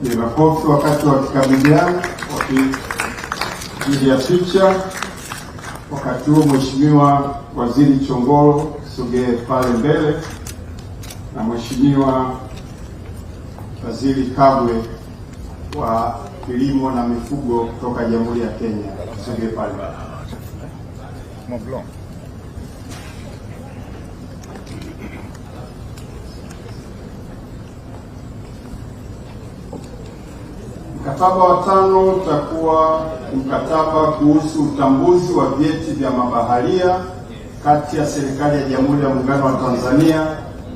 Ni makofi wakati wakikabiliana wakipiga picha. Wakati huo Mheshimiwa Waziri Chongolo sogee pale mbele, na Mheshimiwa Waziri Kagwe wa kilimo na mifugo kutoka Jamhuri ya Kenya sogee pale. Mkataba wa 5 utakuwa mkataba kuhusu utambuzi wa vyeti vya mabaharia kati ya serikali ya Jamhuri ya Muungano wa Tanzania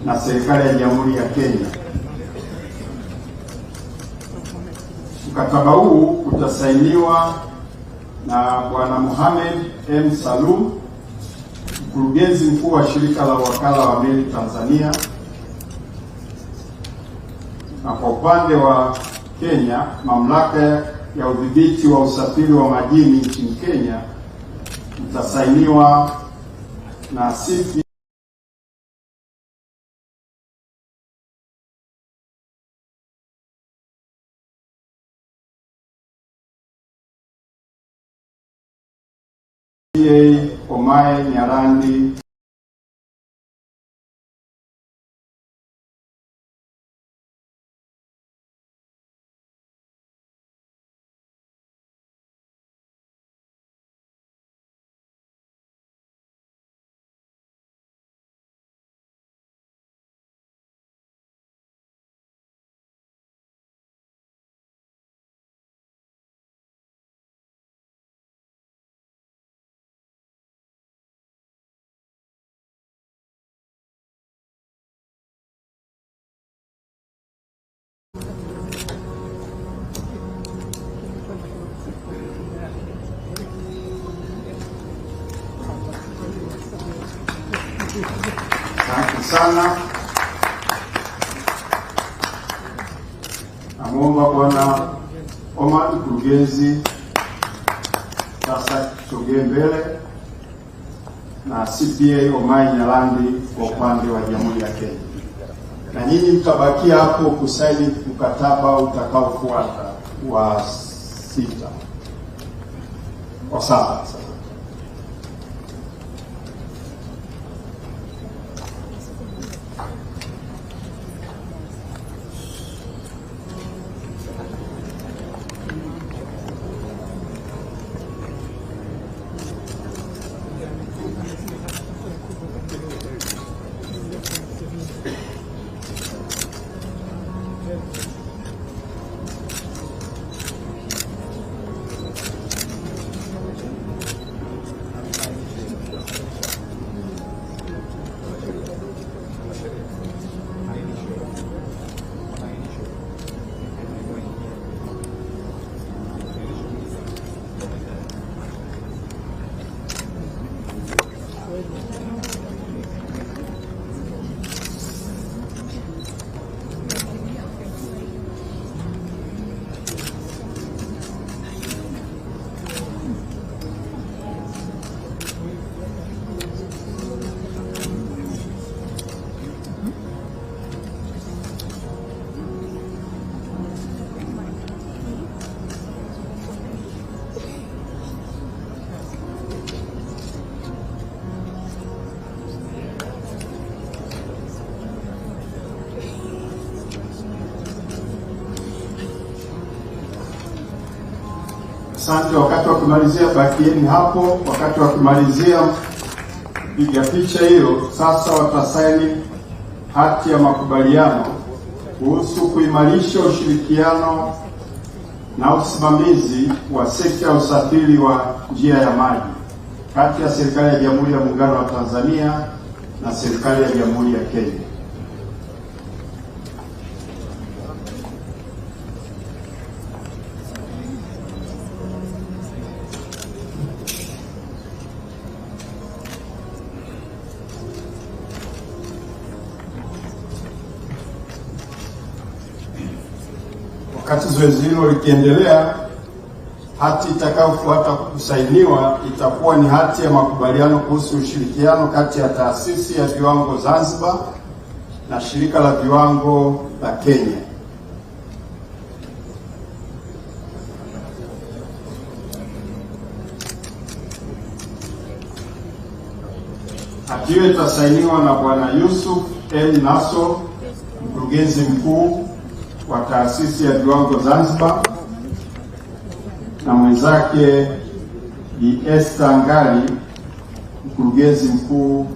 na serikali ya Jamhuri ya Kenya. Mkataba huu utasainiwa na Bwana Mohamed M. Salaam, mkurugenzi mkuu wa shirika la wakala wa meli Tanzania, na kwa upande wa Kenya, mamlaka ya udhibiti wa usafiri wa majini nchini Kenya itasainiwa na CPA Omae Nyarandi sana. Naomba Bwana Omar mkurugenzi sasa tusogee mbele, na CPA Omae Nyarandi kwa upande wa Jamhuri ya Kenya, na nyinyi mtabakia hapo kusaini mkataba utakaofuata wa 6 kwa sasa. Asante. Wakati wa kumalizia bakieni hapo. Wakati wa kumalizia piga picha hiyo, sasa watasaini hati ya makubaliano kuhusu kuimarisha ushirikiano na usimamizi wa sekta ya usafiri wa njia ya maji kati ya serikali ya Jamhuri ya Muungano wa Tanzania na serikali ya Jamhuri ya Kenya. Wakati zoezi hilo likiendelea, hati itakayofuata kusainiwa itakuwa ni hati ya makubaliano kuhusu ushirikiano kati ya taasisi ya viwango Zanzibar na shirika la viwango la Kenya. Hati hiyo itasainiwa na Bwana Yusuf M. Naso, mkurugenzi mkuu wa taasisi ya viwango Zanzibar, na mwenzake Bi Esther Ngali, mkurugenzi mkuu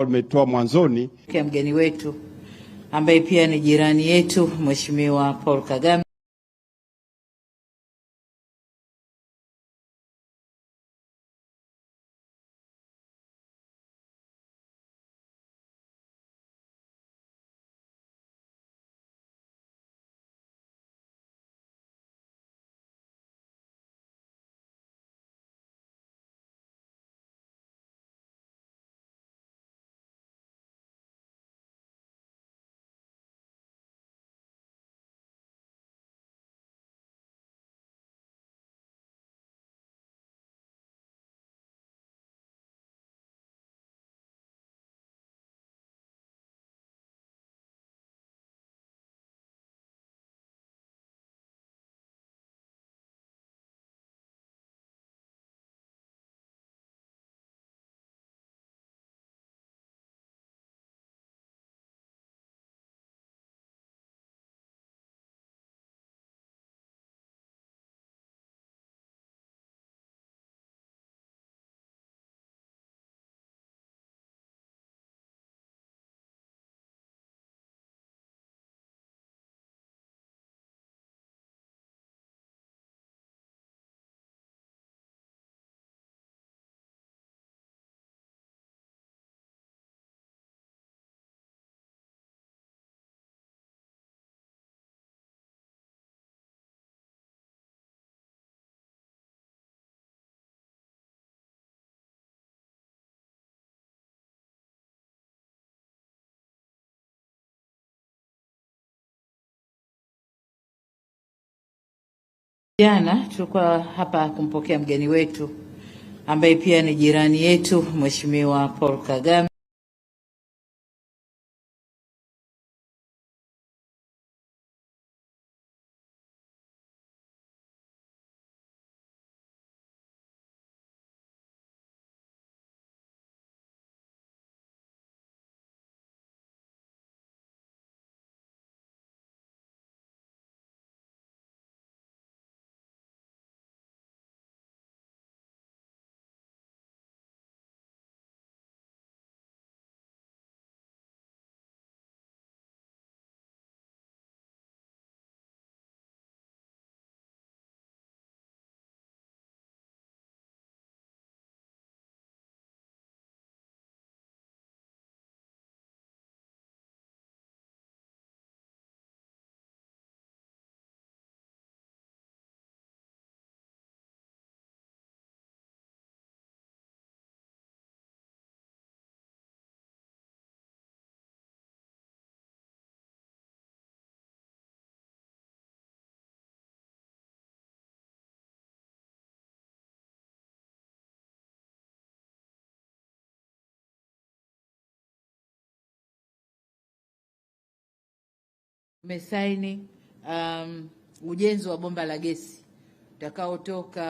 Umetoa mwanzoni kwa mgeni wetu ambaye pia ni jirani yetu Mheshimiwa Paul Kagame. Jana tulikuwa hapa kumpokea mgeni wetu ambaye pia ni jirani yetu Mheshimiwa Paul Kagame. Tumesaini ujenzi wa bomba la gesi utakaotoka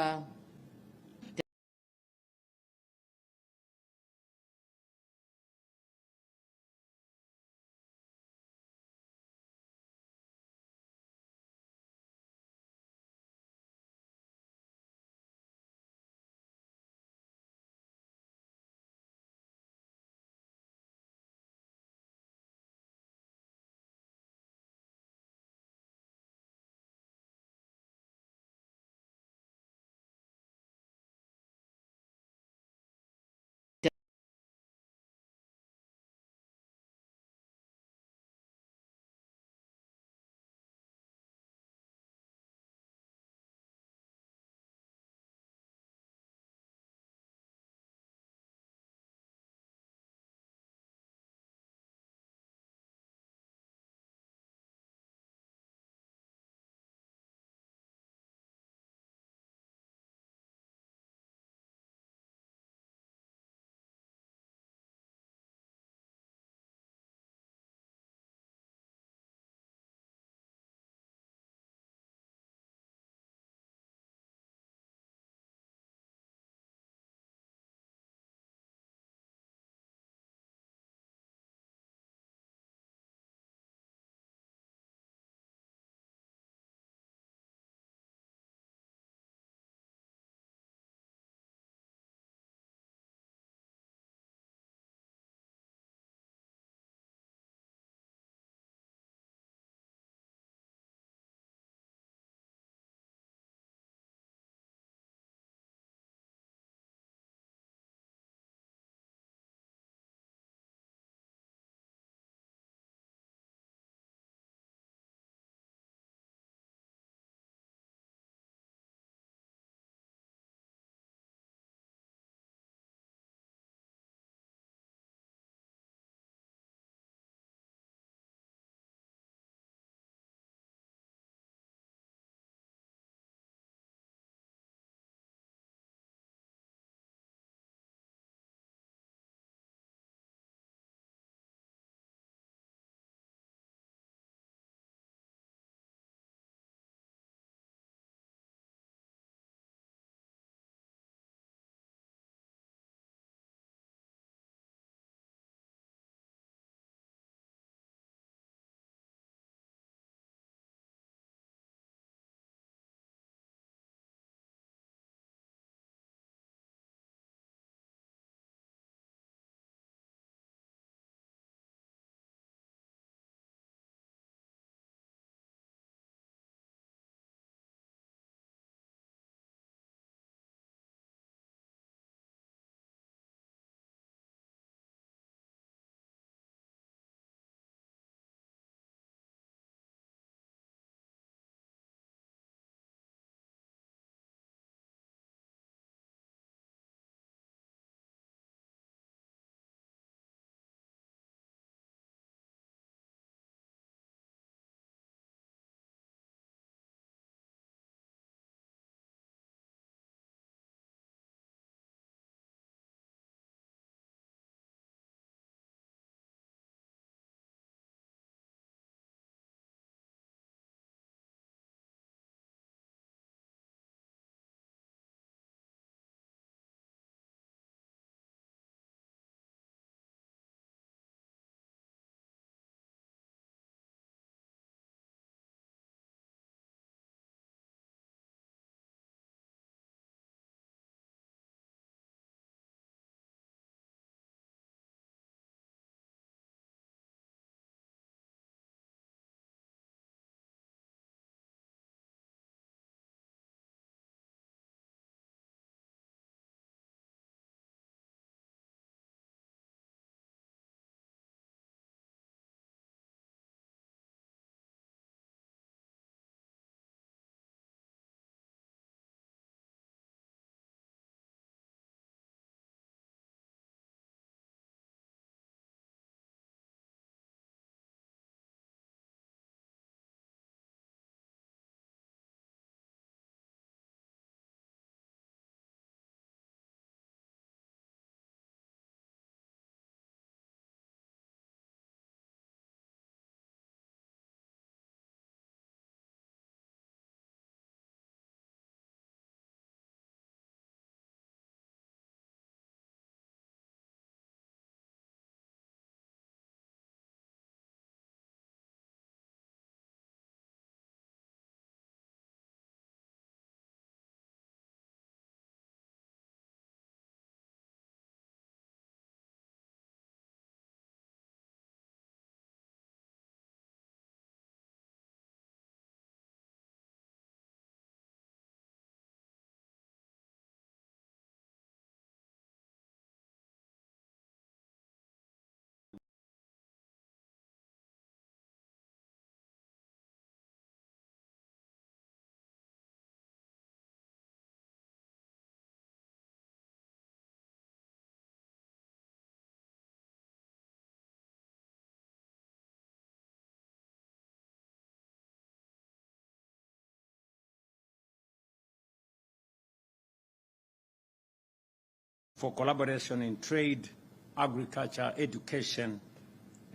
for collaboration in trade, agriculture, education,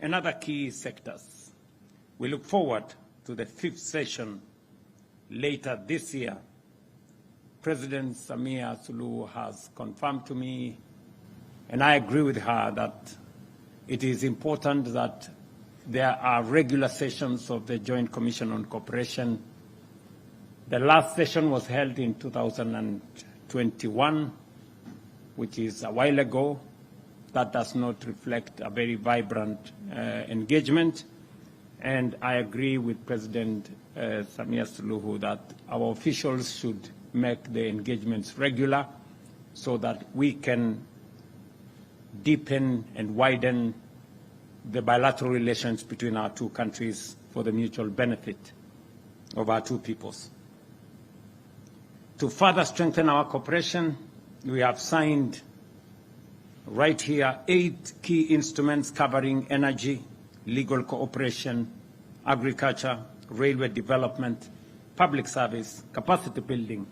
and other key sectors. We look forward to the 5th session later this year. President Samia Suluhu has confirmed to me, and I agree with her, that it is important that there are regular sessions of the Joint Commission on Cooperation. The last session was held in 2021, which is a while ago. That does not reflect a very vibrant engagement. And I agree with President Samia Suluhu that our officials should make the engagements regular so that we can deepen and widen the bilateral relations between our two countries for the mutual benefit of our two peoples. To further strengthen our cooperation, we have signed right here 8 key instruments covering energy, legal cooperation, agriculture, railway development, public service, capacity building,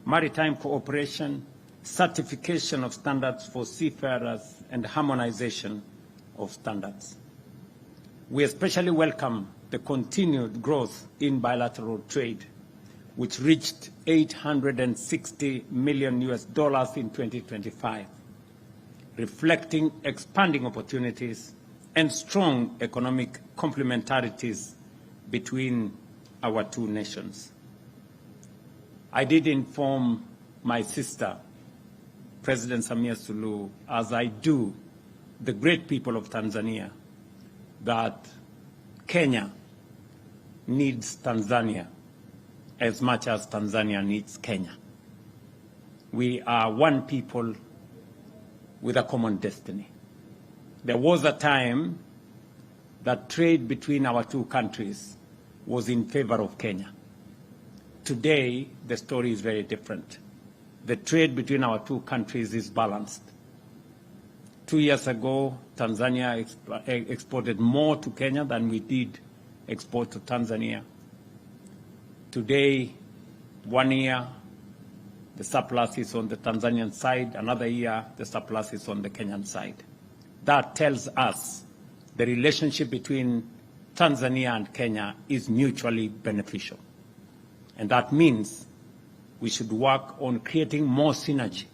maritime cooperation, certification of standards for seafarers, and harmonization of standards. We especially welcome the continued growth in bilateral trade, which reached $860 million in 2025, reflecting expanding opportunities and strong economic complementarities between our two nations. I did inform my sister, President Samia Suluhu, as I do the great people of Tanzania, that Kenya needs Tanzania as much as Tanzania needs Kenya. We are one people with a common destiny. There was a time that trade between our two countries was in favor of Kenya. Today, the story is very different. The trade between our two countries is balanced. 2 years ago, Tanzania exported more to Kenya than we did export to Tanzania. Today, 1 year, the surplus is on the Tanzanian side. Another year, the surplus is on the Kenyan side. That tells us the relationship between Tanzania and Kenya is mutually beneficial. And that means we should work on creating more synergy,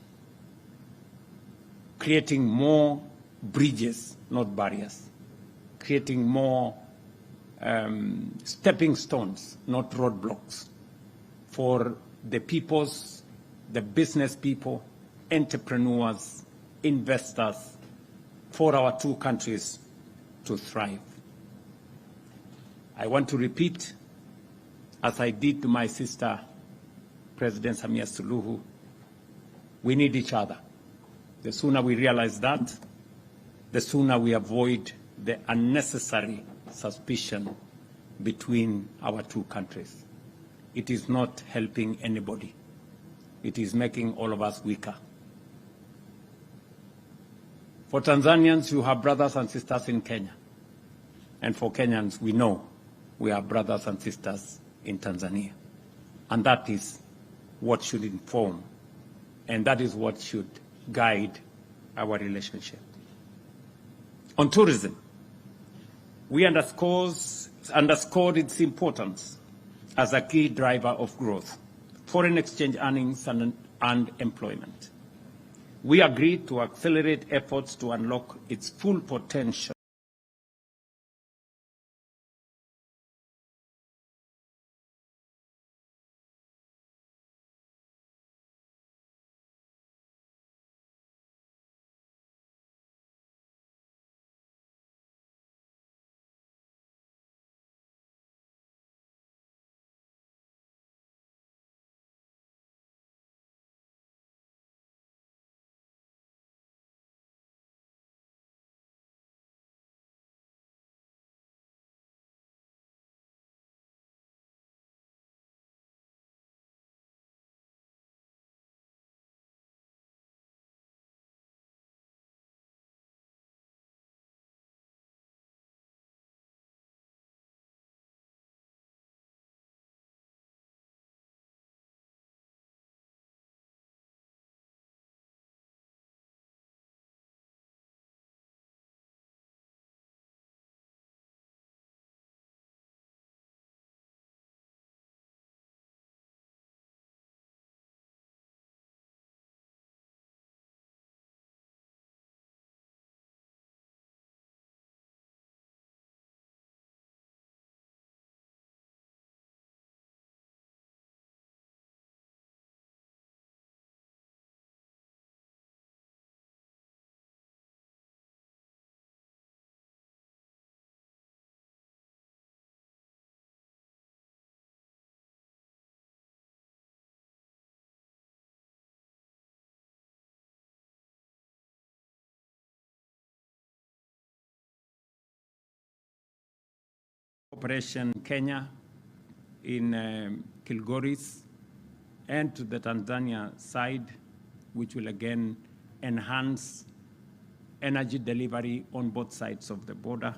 creating more bridges, not barriers, creating more stepping stones, not roadblocks, for the peoples, the business people, entrepreneurs, investors, for our two countries to thrive. I want to repeat, as I did to my sister, President Samia Suluhu, we need each other. The sooner we realize that, the sooner we avoid the unnecessary suspicion between our two countries. It is not helping anybody. It is making all of us weaker. For Tanzanians, you have brothers and sisters in Kenya. And for Kenyans, we know we have brothers and sisters in Tanzania. And that is what should inform, and that is what should guide our relationship. On tourism, we underscored its importance as a key driver of growth, foreign exchange earnings, and employment. We agreed to accelerate efforts to unlock its full potential Operation Kenya in Kilgoris, and to the Tanzania side, which will again enhance energy delivery on both sides of the border.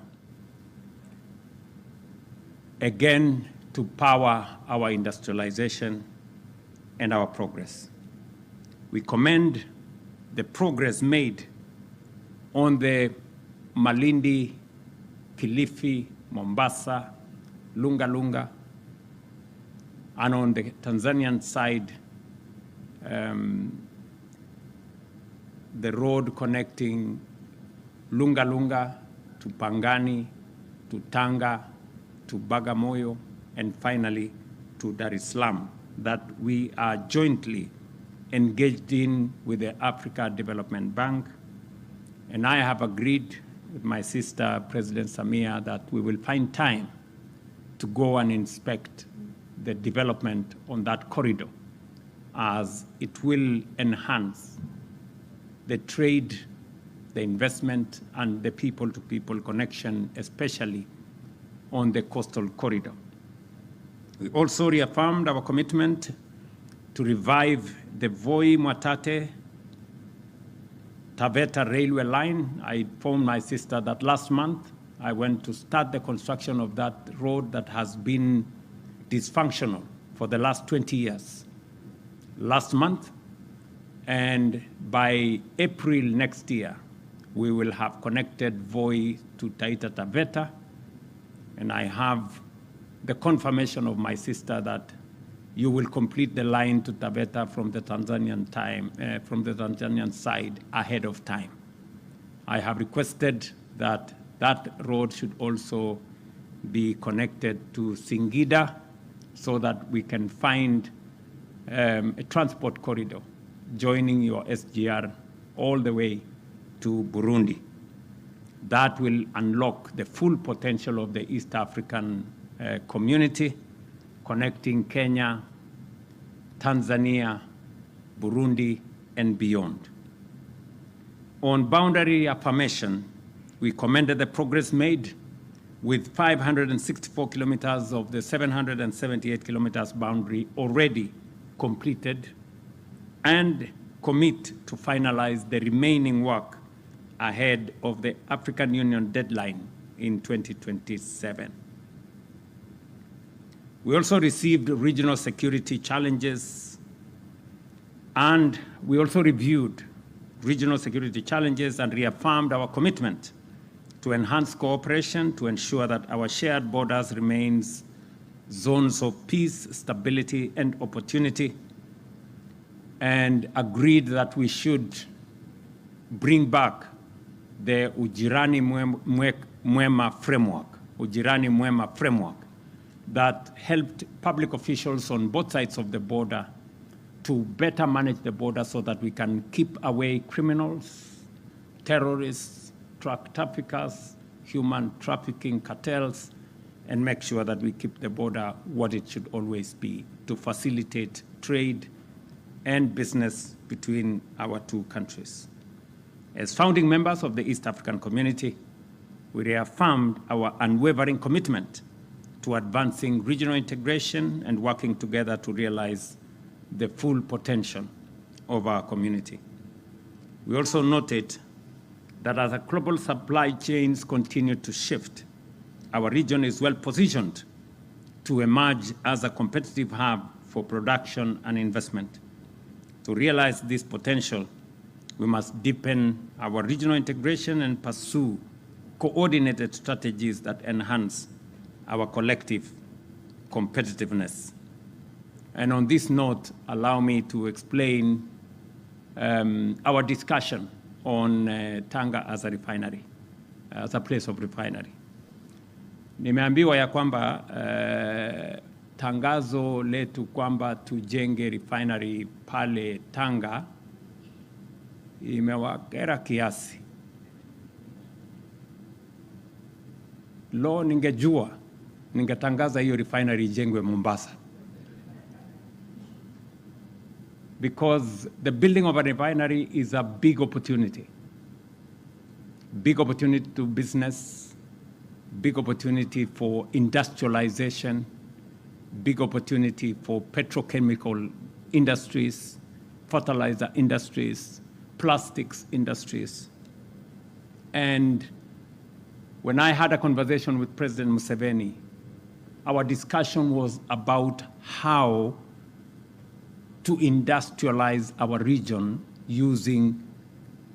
Again, to power our industrialization and our progress. We commend the progress made on the Malindi, Kilifi, Mombasa, Lunga Lunga, and on the Tanzanian side, the road connecting Lunga Lunga to Pangani, to Tanga, to Bagamoyo, and finally to Dar es Salaam, that we are jointly engaged in with the Africa Development Bank. And I have agreed with my sister, President Samia, that we will find time to go and inspect the development on that corridor, as it will enhance the trade, the investment, and the people-to-people connection, especially on the coastal corridor. We also reaffirmed our commitment to revive the Voi-Mwatate Taveta railway line. I informed my sister that last month I went to start the construction of that road that has been dysfunctional for the last 20 years. Last month, and by April next year, we will have connected Voi to Taita Taveta, and I have the confirmation of my sister that you will complete the line to Taveta from the Tanzanian side ahead of time. I have requested that that road should also be connected to Singida so that we can find a transport corridor joining your SGR all the way to Burundi. That will unlock the full potential of the East African community, connecting Kenya, Tanzania, Burundi, and beyond. On boundary affirmation, we commended the progress made with 564 kilometers of the 778 kilometers boundary already completed, and commit to finalize the remaining work ahead of the African Union deadline in 2027. We also received regional security challenges, and we also reviewed regional security challenges and reaffirmed our commitment to enhance cooperation to ensure that our shared borders remains zones of peace, stability, and opportunity, and agreed that we should bring back the Ujirani Mwema framework, that helped public officials on both sides of the border to better manage the border so that we can keep away criminals, terrorists, drug traffickers, human trafficking cartels, and make sure that we keep the border what it should always be, to facilitate trade and business between our two countries. As founding members of the East African community, we reaffirmed our unwavering commitment to advancing regional integration and working together to realize the full potential of our community. We also noted that as our global supply chains continue to shift, our region is well positioned to emerge as a competitive hub for production and investment. To realize this potential, we must deepen our regional integration and pursue coordinated strategies that enhance our collective competitiveness. And on this note, allow me to explain our discussion on Tanga as a refinery, as a place of refinery. Nimeambiwa ya kwamba tangazo letu kwamba tujenge refinery pale Tanga imewakera kiasi. Lo, ningejua ningetangaza hiyo refinery ijengwe Mombasa. Because the building of a refinery is a big opportunity. Big opportunity to business, big opportunity for industrialization, big opportunity for petrochemical industries, fertilizer industries, plastics industries. And when I had a conversation with President Museveni, our discussion was about how to industrialize our region using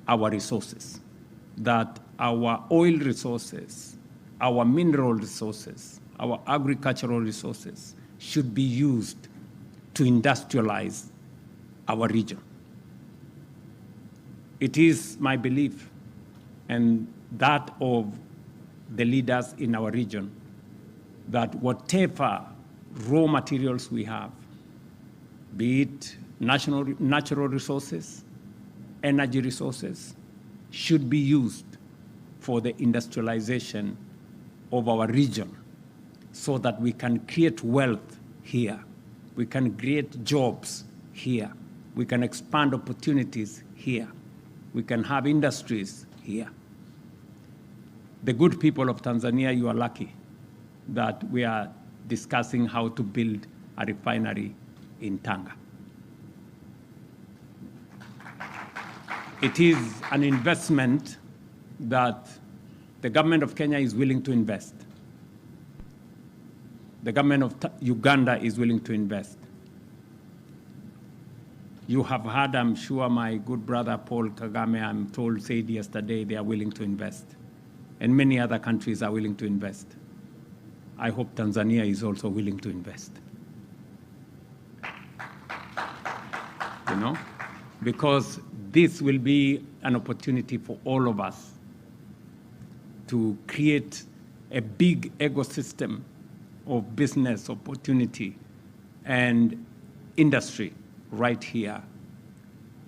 our resources, that our oil resources, our mineral resources, our agricultural resources should be used to industrialize our region. It is my belief, and that of the leaders in our region, that whatever raw materials we have, be it natural resources, energy resources, should be used for the industrialization of our region so that we can create wealth here, we can create jobs here, we can expand opportunities here, we can have industries here. The good people of Tanzania, you are lucky that we are discussing how to build a refinery in Tanga. It is an investment that the government of Kenya is willing to invest. The government of Uganda is willing to invest. You have heard, I'm sure, my good brother Paul Kagame, I'm told, said yesterday they are willing to invest. And many other countries are willing to invest. I hope Tanzania is also willing to invest. You know, because this will be an opportunity for all of us to create a big ecosystem of business opportunity and industry right here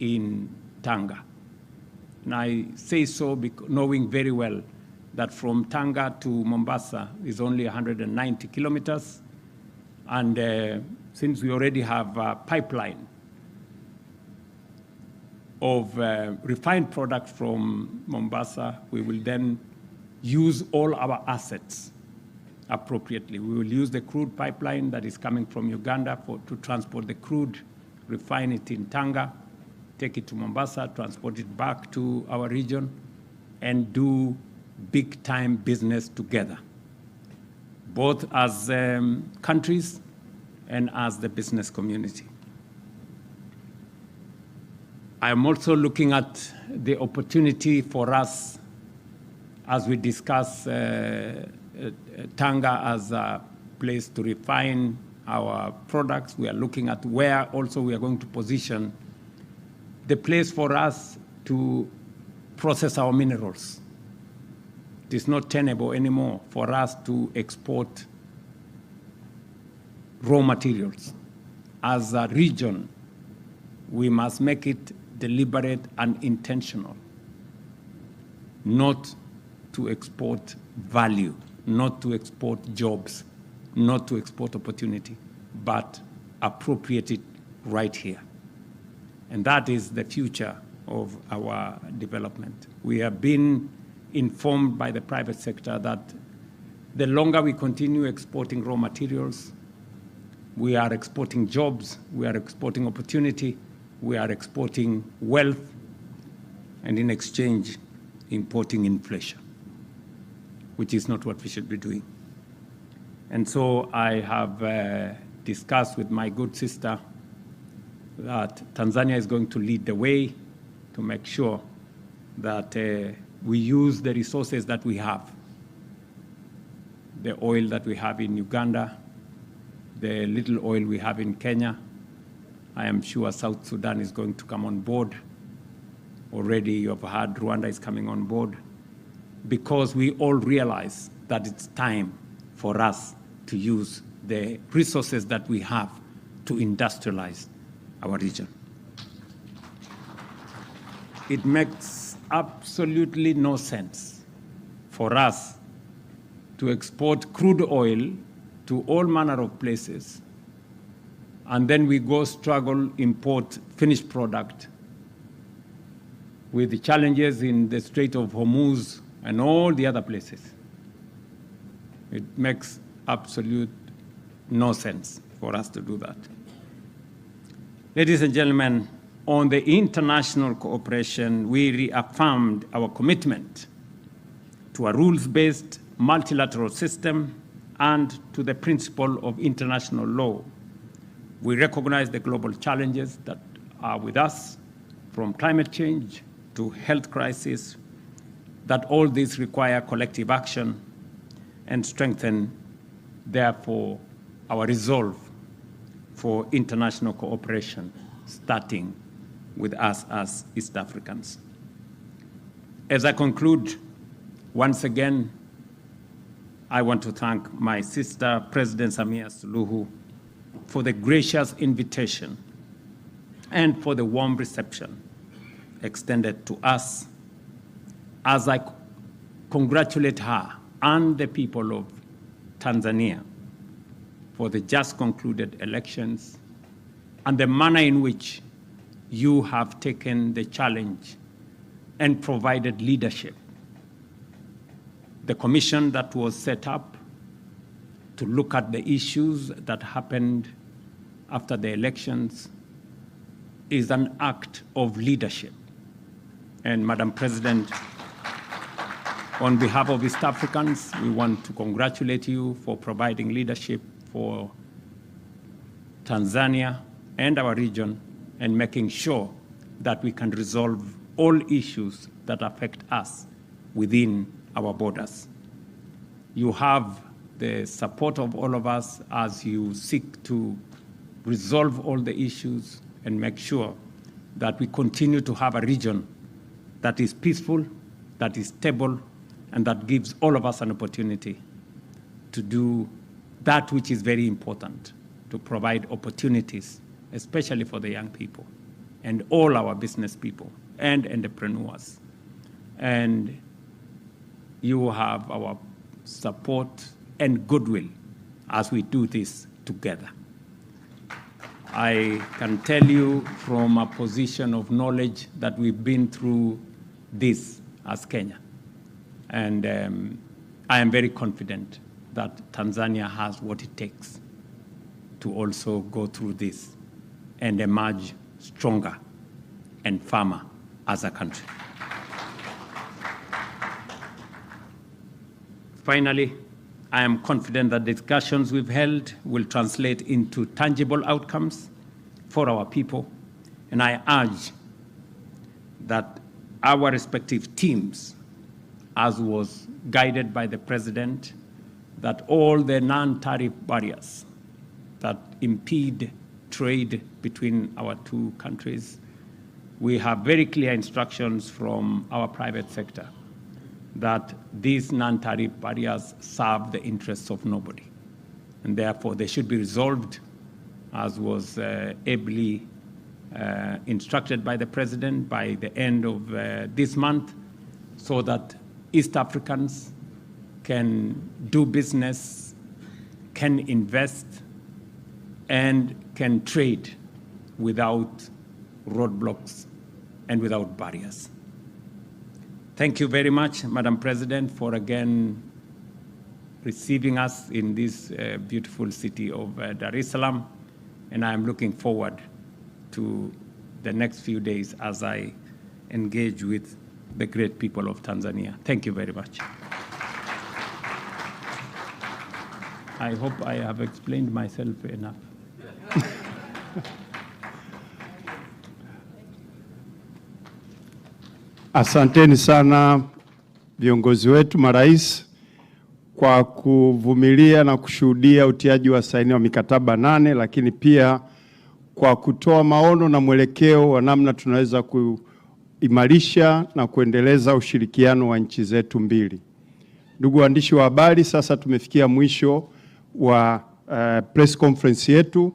in Tanga. And I say so knowing very well that from Tanga to Mombasa is only 190 kilometers. And since we already have a pipeline of refined product from Mombasa, we will then use all our assets appropriately. We will use the crude pipeline that is coming from Uganda to transport the crude, refine it in Tanga, take it to Mombasa, transport it back to our region, and do big-time business together, both as countries and as the business community. I am also looking at the opportunity for us as we discuss Tanga as a place to refine our products. We are looking at where also we are going to position the place for us to process our minerals. It is not tenable anymore for us to export raw materials. As a region, we must make it deliberate and intentional, not to export value, not to export jobs, not to export opportunity, but appropriate it right here. And that is the future of our development. We have been informed by the private sector that the longer we continue exporting raw materials, we are exporting jobs, we are exporting opportunity, we are exporting wealth, and in exchange, importing inflation, which is not what we should be doing. And so I have discussed with my good sister that Tanzania is going to lead the way to make sure that we use the resources that we have, the oil that we have in Uganda, the little oil we have in Kenya. I am sure South Sudan is going to come on board. Already you have heard Rwanda is coming on board, because we all realize that it's time for us to use the resources that we have to industrialize our region. It makes absolutely no sense for us to export crude oil to all manner of places, and then we go struggle import finished product with the challenges in the Strait of Hormuz and all the other places. It makes absolute no sense for us to do that. Ladies and gentlemen, on the international cooperation, we reaffirmed our commitment to a rules-based multilateral system and to the principle of international law. We recognize the global challenges that are with us, from climate change to health crisis, that all these require collective action and strengthen, therefore, our resolve for international cooperation, starting with us as East Africans. As I conclude, once again, I want to thank my sister, President Samia Suluhu, for the gracious invitation and for the warm reception extended to us, as I congratulate her and the people of Tanzania for the just concluded elections and the manner in which you have taken the challenge and provided leadership. The commission that was set up to look at the issues that happened after the elections is an act of leadership. And Madam President, on behalf of East Africans, we want to congratulate you for providing leadership for Tanzania and our region and making sure that we can resolve all issues that affect us within our borders. You have the support of all of us as you seek to resolve all the issues and make sure that we continue to have a region that is peaceful, that is stable, and that gives all of us an opportunity to do that which is very important, to provide opportunities, especially for the young people and all our business people and entrepreneurs. And you have our support and goodwill as we do this together. I can tell you from a position of knowledge that we've been through this as Kenya. And I am very confident that Tanzania has what it takes to also go through this and emerge stronger and firmer as a country. Finally, I am confident that the discussions we've held will translate into tangible outcomes for our people, and I urge that our respective teams, as was guided by the President, that all the non-tariff barriers that impede trade between our two countries, we have very clear instructions from our private sector that these non-tariff barriers serve the interests of nobody. And therefore, they should be resolved, as was ably instructed by the President, by the end of this month, so that East Africans can do business, can invest, and can trade without roadblocks and without barriers. Thank you very much, Madam President, for again receiving us in this beautiful city of Dar es Salaam. And I'm looking forward to the next few days as I engage with the great people of Tanzania. Thank you very much. I hope I have explained myself enough. Asanteni sana viongozi wetu marais kwa kuvumilia na kushuhudia utiaji wa saini wa mikataba 8, lakini pia kwa kutoa maono na mwelekeo wa namna tunaweza kuimarisha na kuendeleza ushirikiano wa nchi zetu mbili. Ndugu waandishi wa habari, sasa tumefikia mwisho wa press conference yetu.